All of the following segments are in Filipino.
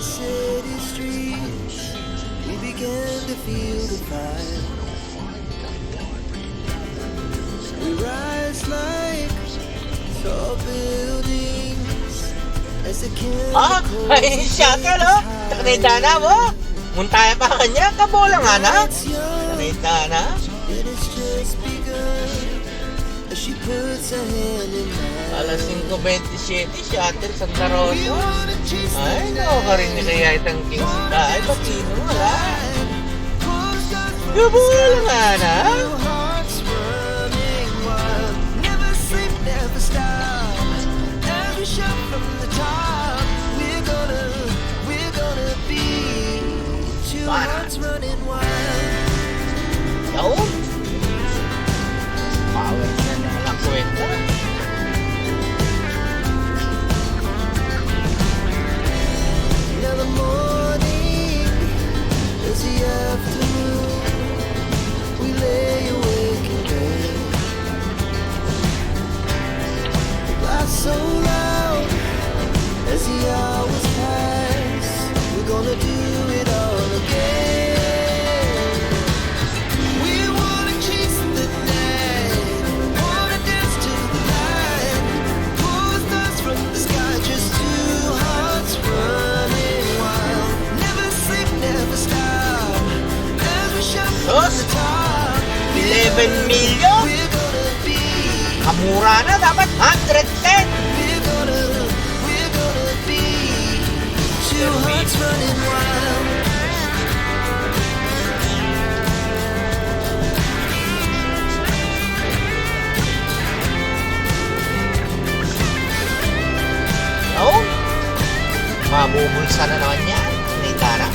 city streets, we began to feel the fire. We rise like tall buildings as the chemicals Ay, shuttle, oh. Takanita na, oh. Muntaya pa kanya, kabola nga na. Takanita na. and it's just begun as she puts her hand in mine. Alas 5:27, shuttle, Santa Rosa. We wanna chase the Ay, nakakarinig kaya itang Kings ka. Ay, patino, wala. Kabola nga na. hearts running wild. Never sleep, never stop. As we shout from the top, we're gonna be two hearts running wild. Yun. Power na nalang kwenta. Now the morning is the afternoon. We lay awake in bed. The glass so loud as the hours pass. We're gonna do it all again. We wanna chase the night, wanna dance to the light, pull the stars from the sky, just two hearts running wild. Never sleep, never stop, as we shout from the top. 11 million? We're gonna be, Kamura na, dapat 110. we're gonna be two hearts running wild. Oo. Mabubulsa na naman yan. Naitara.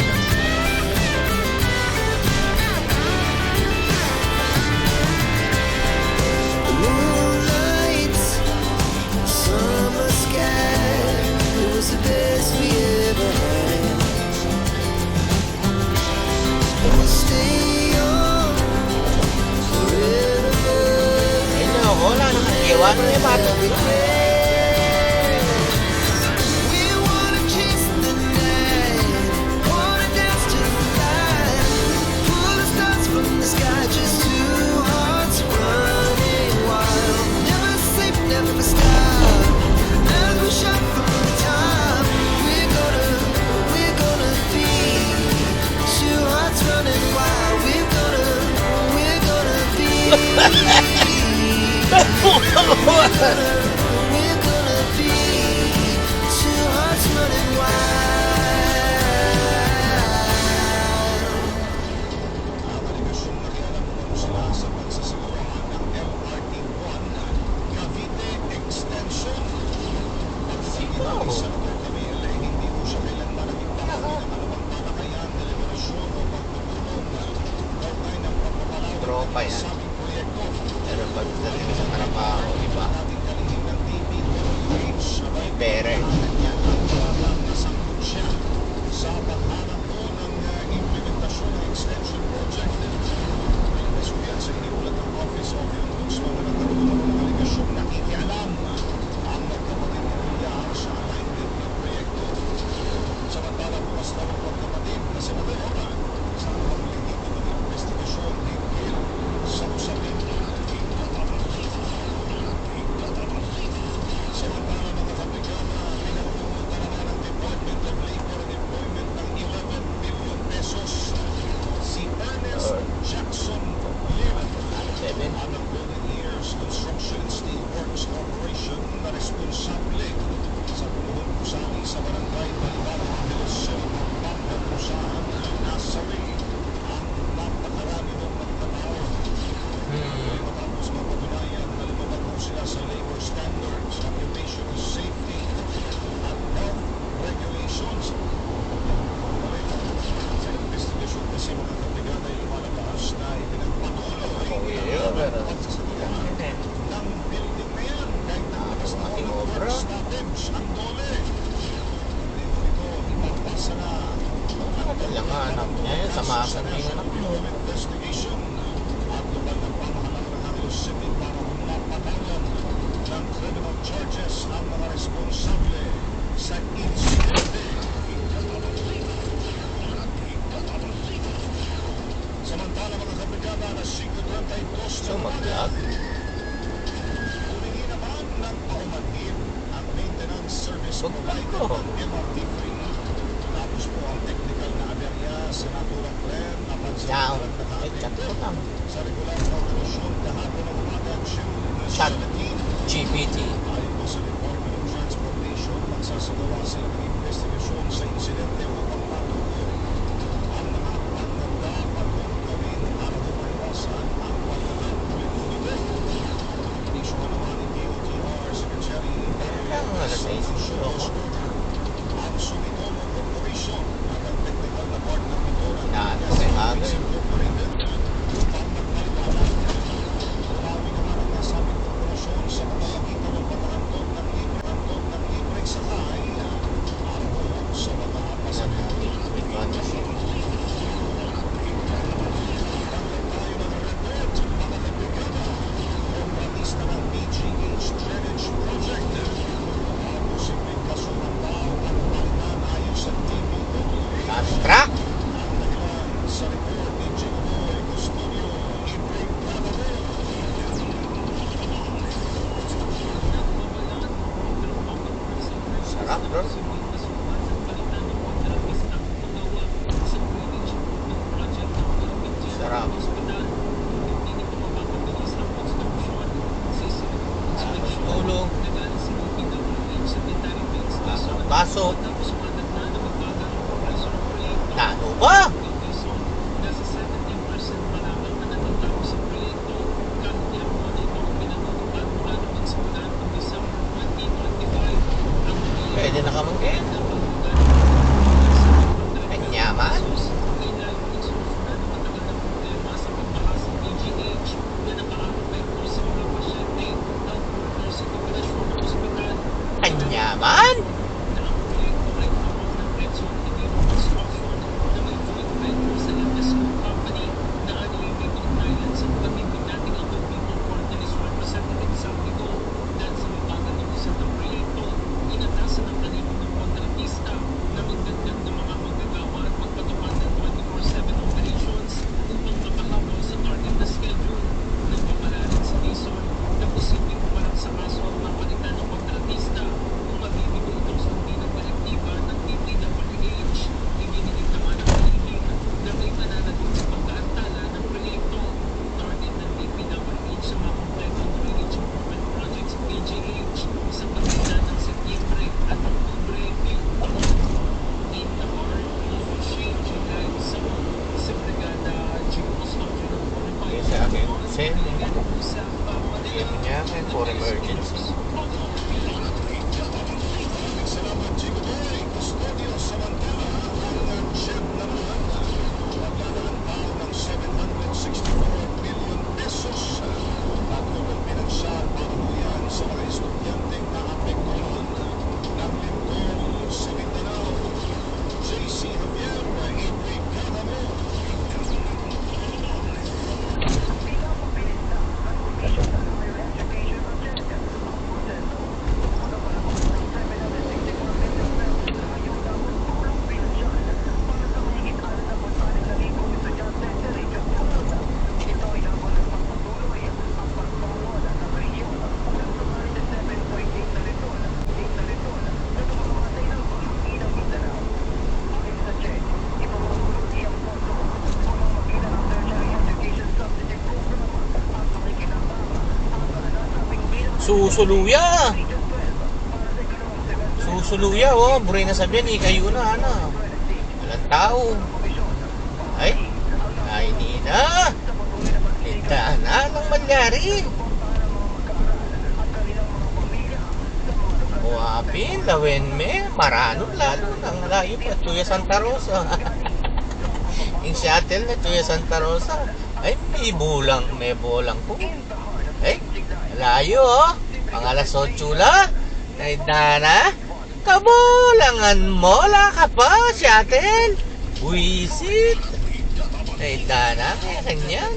Moonlight, summer sky, it was the best we ever had. And we'll stay on forever. Ayun na, wala na. Iwan na yung bato. We wanna chase the night, wanna dance to the light, pull the stars from the sky, just two hearts running wild. Never sleep, never stop, as we shout from the top. We're gonna be two hearts running wild. We're gonna be. We're gonna be two hearts running wild. Tropa yan. Pero pagdating sa trabaho, iba. May pere. anak niya yun, samasan niya yung anak mo. Investigation at lubag ng pamahalang ng Halos City para mapatalan ng criminal charges ang mga responsable sa insidente. Pagpag ko. MRT3. Tapos po ang technical na aberya sa naturang tren na Down. pansimulan Ay, chat ko lang. sa regular na operasyon kahapon ng umaga June Chat. 17. GPT. Ayon po sa Department of Transportation, magsasagawa sila ng investigasyon sa insidente upang matukoy ang mga pagnanda patungkol gawin para maiwasan ang pagkalang ulit-ulit. Inisyohan naman ni DOTR Secretary Ang alas 6. ang Sumitomo Corporation at ang technical na partner nito Yan, na okay, agad. Incorporated upang magpaliwanag. Marami naman ang nasabing korporasyon sa pamamagitan ng pag-aantog ng libreng sakay para sa mga pasahero. Kompratista ng PGH Drainage Project. Ang posibleng kasuhan daw ang palitan ayon sa TPWA. Last track. Ang dahilan sa report ni Jigoy Custodio Ibrigado. Sarap, bro. Sarap. Tulog. Pasok. Ano ba? Pwede na kamangkin. Kanyaman. Kanyaman. Okay, sa akin. Send. Send niya akin for emergency. Salamat Jigoy Custodio Samantala ang Chef naman. Maglalaan daw ng 764 million pesos at tulong pinansyal para po yan sa mga estudyanteng naapektuhan ng lindol sa Mindanao. JC Javier, Ibrigado mo. Susuluya. Susuluya, oh. Buray na sabihin, kayo na, ano. Walang tao. Ay, hindi na. Lintaan na ng mangyari. Buhapin, Lawenme, Maranon, lalo nang layo pa. Tuya Santa Rosa. Yung shuttle na Tuya Santa Rosa. Ay, may bulang po. Ay, layo, oh. Pang alas 8 lang. Ay, Dana, kabulangan mo, la ka pa, shuttle. Buisit. Ay, Dana, kaya kanyan.